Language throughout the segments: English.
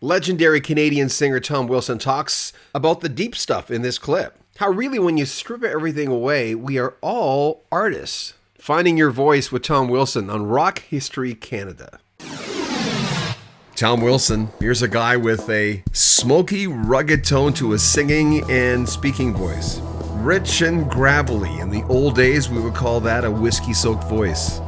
Legendary Canadian singer Tom Wilson talks about the deep stuff in this clip. How really, when you strip everything away, we are all artists. Finding Your Voice with Tom Wilson on Rock History Canada. Tom Wilson, here's a guy with a smoky, rugged tone to his singing and speaking voice. Rich and gravelly. In the old days, we would call that a whiskey-soaked voice.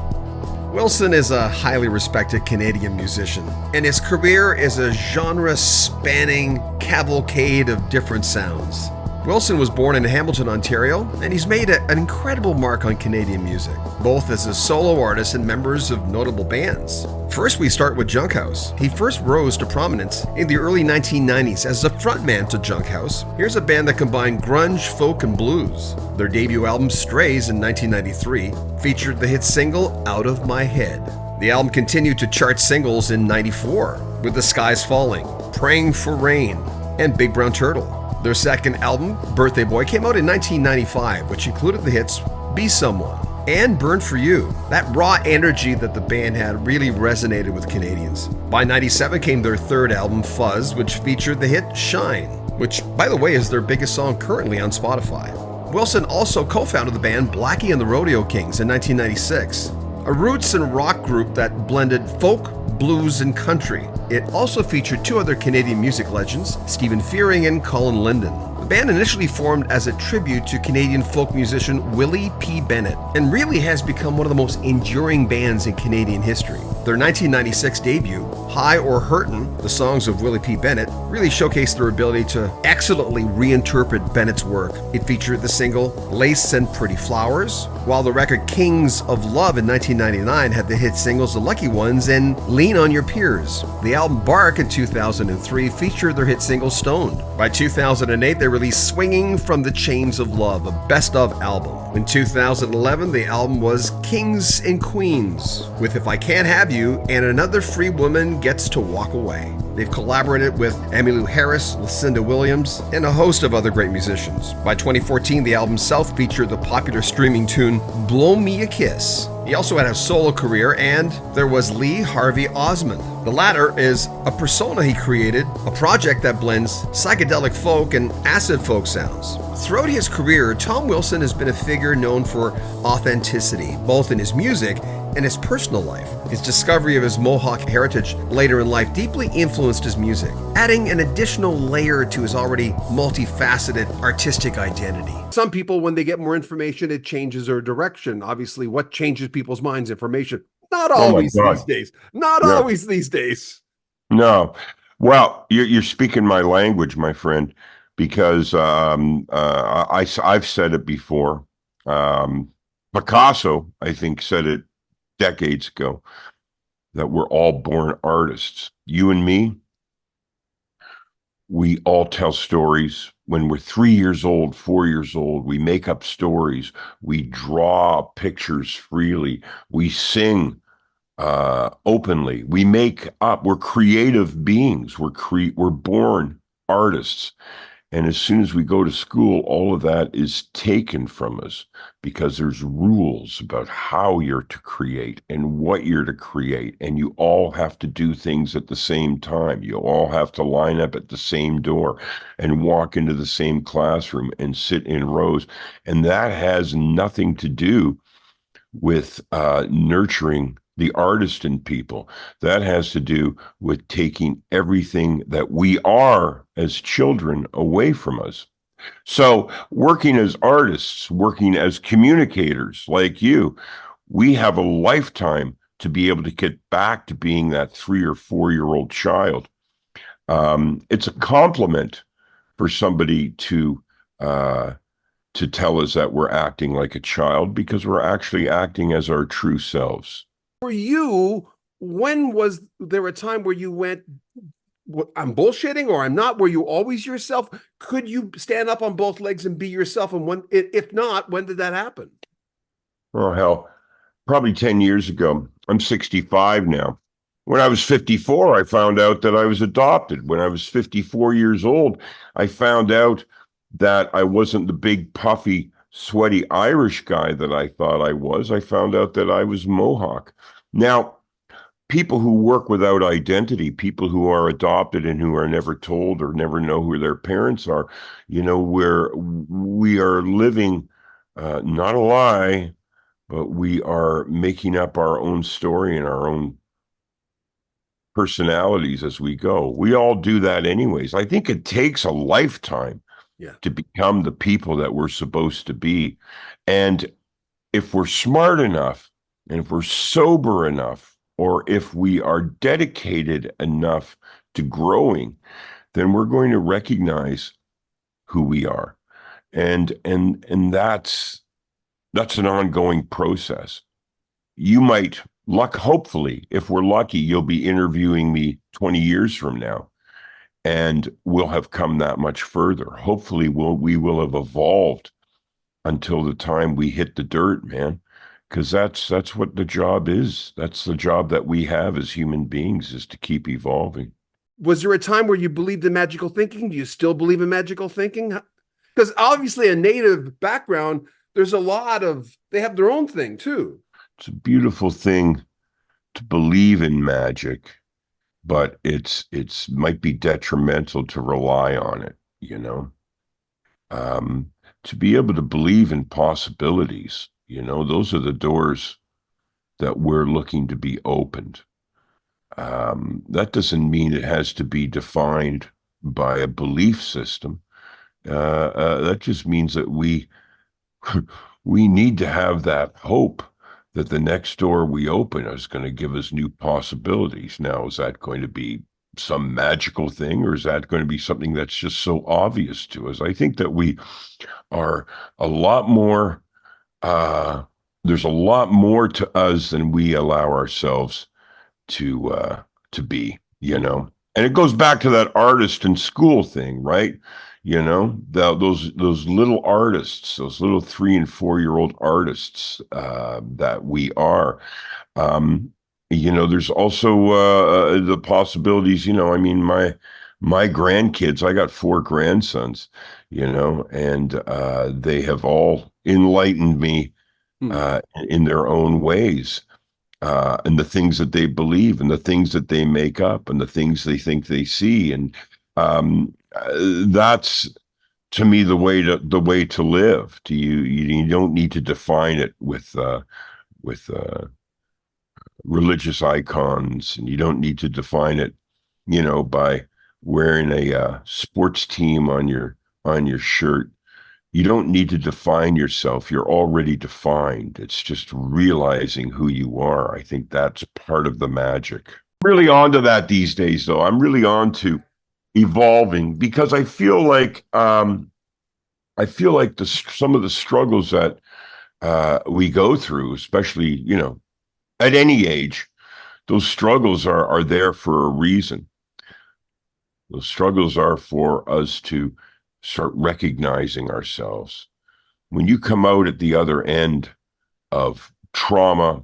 Wilson is a highly respected Canadian musician, and his career is a genre-spanning cavalcade of different sounds. Wilson was born in Hamilton, Ontario, and he's made an incredible mark on Canadian music, both as a solo artist and members of notable bands. First, we start with Junkhouse. He first rose to prominence in the early 1990s as the frontman to Junkhouse. Here's a band that combined grunge, folk, and blues. Their debut album, Strays, in 1993, featured the hit single, Out of My Head. The album continued to chart singles in 94, with The Skies Falling, Praying for Rain, and Big Brown Turtle. Their second album, Birthday Boy, came out in 1995, which included the hits Be Someone and Burn For You. That raw energy that the band had really resonated with Canadians. By 97 came their third album, Fuzz, which featured the hit Shine, which, by the way, is their biggest song currently on Spotify. Wilson also co-founded the band Blackie and the Rodeo Kings in 1996, a roots and rock group that blended folk, blues, and country. It also featured two other Canadian music legends, Stephen Fearing and Colin Linden. The band initially formed as a tribute to Canadian folk musician Willie P. Bennett, and really has become one of the most enduring bands in Canadian history. Their 1996 debut, High or Hurtin', the songs of Willie P. Bennett, really showcased their ability to excellently reinterpret Bennett's work. It featured the single Lace and Pretty Flowers, while the record Kings of Love in 1999 had the hit singles The Lucky Ones and Lean on Your Peers. The album Bark in 2003 featured their hit single Stoned. By 2008, they released Swinging from the Chains of Love, a best-of album. In 2011, the album was Kings and Queens, with If I Can't Have You and Another Free Woman Gets to Walk Away. They've collaborated with Emmylou Harris, Lucinda Williams, and a host of other great musicians. By 2014, the album South featured the popular streaming tune Blow Me a Kiss. He also had a solo career, and there was Lee Harvey Osmond. The latter is a persona he created, a project that blends psychedelic folk and acid folk sounds. Throughout his career, Tom Wilson has been a figure known for authenticity, both in his music and his personal life. His discovery of his Mohawk heritage later in life deeply influenced his music, adding an additional layer to his already multifaceted artistic identity. Some people, when they get more information, it changes their direction. Obviously, what changes people's minds? Information. Not always these days. Not always these days. No. Well, you're speaking my language, my friend, because I've said it before. Picasso, I think, said it decades ago, that we're all born artists. You and me, we all tell stories. When we're 3 years old, 4 years old, we make up stories. We draw pictures freely. We sing openly. We make up. We're creative beings. We're born artists. And as soon as we go to school, all of that is taken from us because there's rules about how you're to create and what you're to create. And you all have to do things at the same time. You all have to line up at the same door and walk into the same classroom and sit in rows. And that has nothing to do with nurturing the artist in people. That has to do with taking everything that we are as children away from us. So working as artists, working as communicators like you, we have a lifetime to be able to get back to being that 3 or 4 year old child. It's a compliment for somebody to tell us that we're acting like a child, because we're actually acting as our true selves. For you, when was there a time where you went, I'm bullshitting or I'm not? Were you always yourself? Could you stand up on both legs and be yourself? And when, if not, when did that happen? Oh, hell, probably 10 years ago. I'm 65 now. When I was 54, I found out that I was adopted. When I was 54 years old, I found out that I wasn't the big, puffy, sweaty Irish guy that I thought I was. I found out that I was Mohawk. Now, people who work without identity, people who are adopted and who are never told or never know who their parents are, where we are living not a lie, but we are making up our own story and our own personalities as we go. We all do that anyways. I think it takes a lifetime to become the people that we're supposed to be. And if we're smart enough, and if we're sober enough, or if we are dedicated enough to growing, then we're going to recognize who we are. And that's an ongoing process. You might hopefully, if we're lucky, you'll be interviewing me 20 years from now, and we'll have come that much further. Hopefully we will have evolved until the time we hit the dirt, man. Because that's what the job is. That's the job that we have as human beings, is to keep evolving. Was there a time where you believed in magical thinking? Do you still believe in magical thinking? Because obviously a native background, there's a lot of, they have their own thing too. It's a beautiful thing to believe in magic, but it's might be detrimental to rely on it, to be able to believe in possibilities. Those are the doors that we're looking to be opened. That doesn't mean it has to be defined by a belief system. That just means that we need to have that hope that the next door we open is going to give us new possibilities. Now, is that going to be some magical thing, or is that going to be something that's just so obvious to us? I think that we are a lot more there's a lot more to us than we allow ourselves to be, and it goes back to that artist in school thing, right? Those little artists, those little 3 and 4-year-old artists that we are. There's also the possibilities. I mean, my grandkids, I got 4 grandsons, and they have all enlightened me in their own ways, and the things that they believe, and the things that they make up, and the things they think they see, and that's, to me, the way to live. You don't need to define it with religious icons, and you don't need to define it, by wearing a sports team on your shirt. You don't need to define yourself. You're already defined. It's just realizing who you are. I think that's part of the magic. Really onto that these days, though. I'm really on to evolving, because I feel like some of the struggles that we go through, especially, at any age, those struggles are there for a reason. Those struggles are for us to start recognizing ourselves. When you come out at the other end of trauma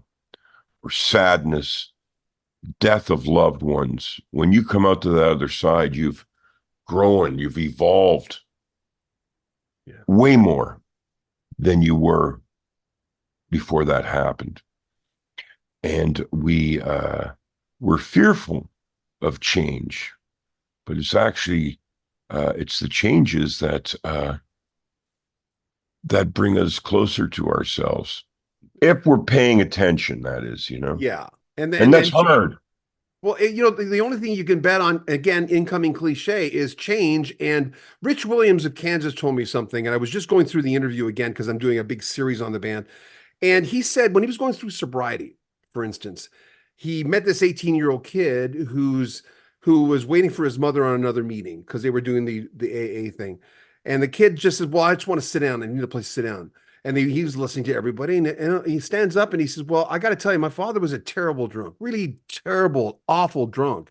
or sadness, death of loved ones, when you come out to the other side, you've grown, you've evolved way more than you were before that happened. And we're fearful of change, but it's actually it's the changes that bring us closer to ourselves, if we're paying attention. That is, Yeah, and that's hard. Well, the only thing you can bet on, again, incoming cliche, is change. And Rich Williams of Kansas told me something, and I was just going through the interview again because I'm doing a big series on the band. And he said when he was going through sobriety, for instance, he met this 18-year-old kid who was waiting for his mother on another meeting because they were doing the AA thing. And the kid just said, well, I just want to sit down. I need a place to sit down. And he was listening to everybody, and he stands up and he says, well, I got to tell you, my father was a terrible drunk, really terrible, awful drunk.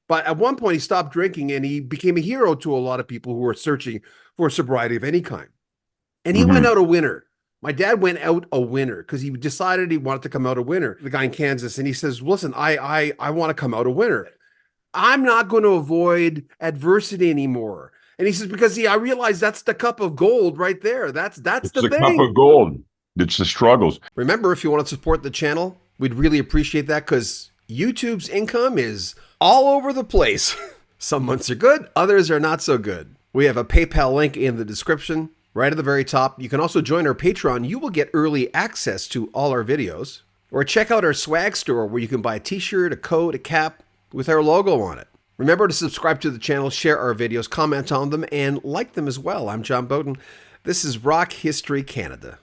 But at one point he stopped drinking, and he became a hero to a lot of people who were searching for sobriety of any kind. And he went out a winner. My dad went out a winner because he decided he wanted to come out a winner, the guy in Kansas. And he says, listen, I want to come out a winner. I'm not going to avoid adversity anymore. And he says, because I realize that's the cup of gold right there. That's the thing. Cup of gold. It's the struggles. Remember, if you want to support the channel, we'd really appreciate that, because YouTube's income is all over the place. Some months are good, others are not so good. We have a PayPal link in the description, right at the very top. You can also join our Patreon. You will get early access to all our videos. Or check out our swag store where you can buy a t-shirt, a coat, a cap with our logo on it. Remember to subscribe to the channel, share our videos, comment on them, and like them as well. I'm John Bowden. This is Rock History Canada.